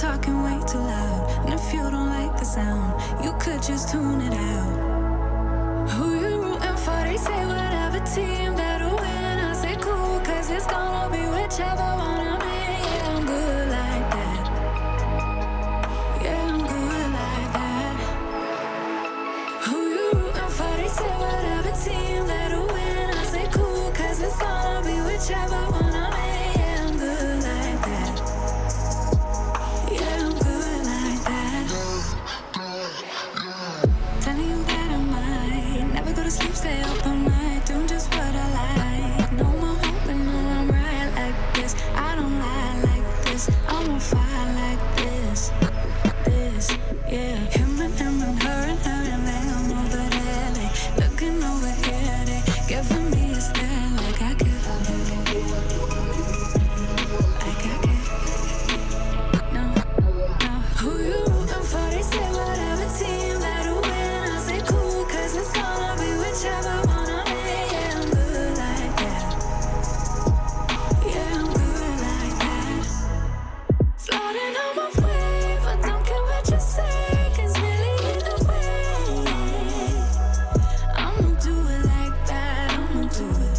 talking way too loud. And if you don't like the sound, you could just tune it out. Who you rooting for? They say whatever team that'll win. I say cool, cause it's gonna be whichever one I'm in. Yeah, I'm good like that. Yeah, I'm good like that. Who you rooting for? They say whatever team that'll win. I say cool, cause it's gonna be whichever one I'm in. Yeah, I'm good like that. Yeah, I'm good like that. Telling you that I might never go to sleep, stay up all night, doing just what I like. No more hoping, no, I'm right like this. I don't lie like this. I'm on fire like this. Yeah. Him and her and them over there. They looking over here, they giving me a stare like I could. No. Who you rooting for? They say whatever team that'll win. I say cool, cause it's gonna be whichever one I'm in. Yeah, I'm good like that. Yeah, I'm good like that. Floating on my wave, I don't care what you say, cause really either way, I'ma do it like that. I'ma do it.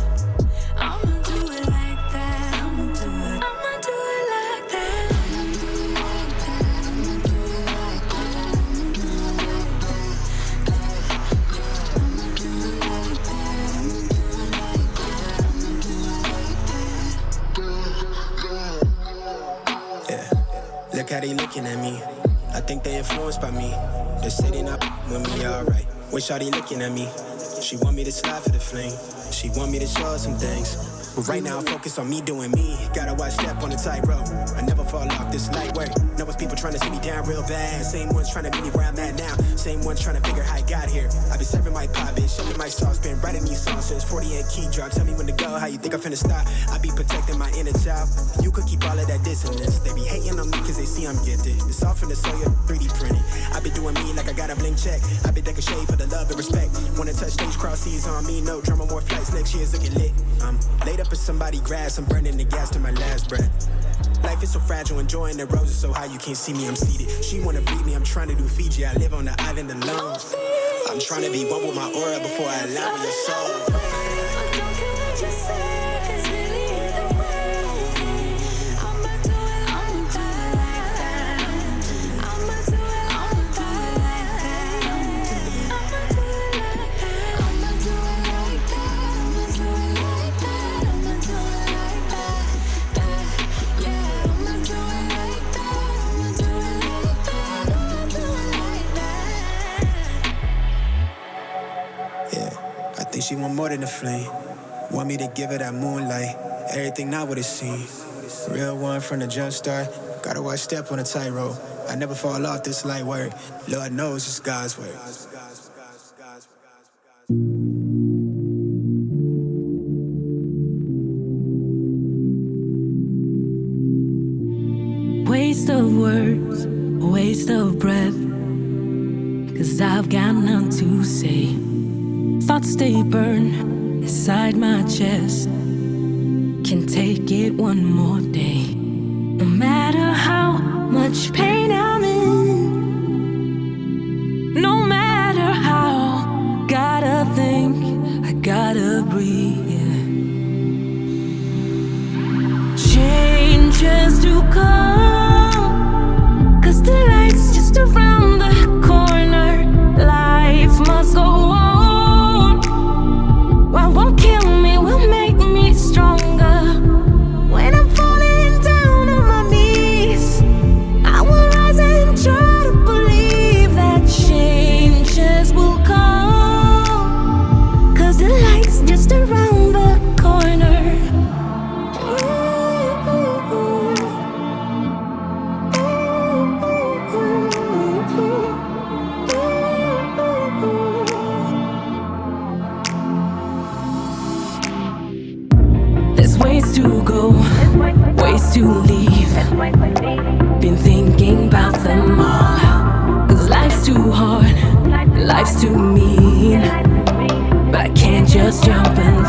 I'ma do it like that. I'ma do it. I'ma do it like that. I'ma do it like that. I'ma do it like that. I'ma do it like that. I'ma do it like that. I'ma do it like that. I'ma do it like that. Yeah, look how they looking at me. I think they influenced by me. They say they not with me, alright. Wish all they looking at me. She want me to slide for the flame. She want me to show her some things. But right now, I'm focused on me doing me. Gotta watch step on the tightrope. I never fall off this light work. Know it's people trying to see me down real bad. Same ones trying to meet me where I'm at now. Same ones trying to figure how I got here. I be serving my pop, bitch, shoving my sauce, been writing these songs since 40 and key drop. Tell me when to go, how you think I'm finna stop? I be protecting my inner child. You could keep all of that dissonance. They be hating on me cause they see I'm gifted. It's all from the soil, 3D printed. I be doing me like I got a bling check. I be taking shade for the love and respect. Wanna touch stage, cross seas on me, no drama, more flights. Next year's looking lit. I'm laid up in somebody's grass, I'm burning the gas to my last breath. Life is so fragile, enjoying the roses so high you can't see me, I'm seated. She wanna breed me, I'm trying to do Fiji, I live on the island alone. I'm trying to be one with my aura before I allow your soul. I don't care what you say, cause really either way, I'ma do it like that. I'ma do it like that. I'ma do it like that. I'ma do it like that. I'ma do it like that. I'ma do it like that. Yeah, I'ma do it like that. I'ma do it like that. I'ma do it like that. Yeah, I think she want more than a flame. Want me to give her that moonlight. Everything not what it seems. Real one from the jump start. Gotta watch step on a tightrope. I never fall off this light work. Lord knows it's God's work. Waste of words, waste of breath. Cause I've got none to say. Thoughts stay burned inside my chest. Can't take it one more day. No matter how much pain I'm in, no matter how, gotta think, I gotta breathe. Changes to come, cause the light's just around the corner. Life must go on. What won't kill me will make me stronger. When I'm falling down on my knees, I will rise and try to believe that changes will come. Cause the light's just around the corner. There's ways to go, ways to leave. Been thinking about them all. Cause life's too hard, life's too mean. But I can't just jump and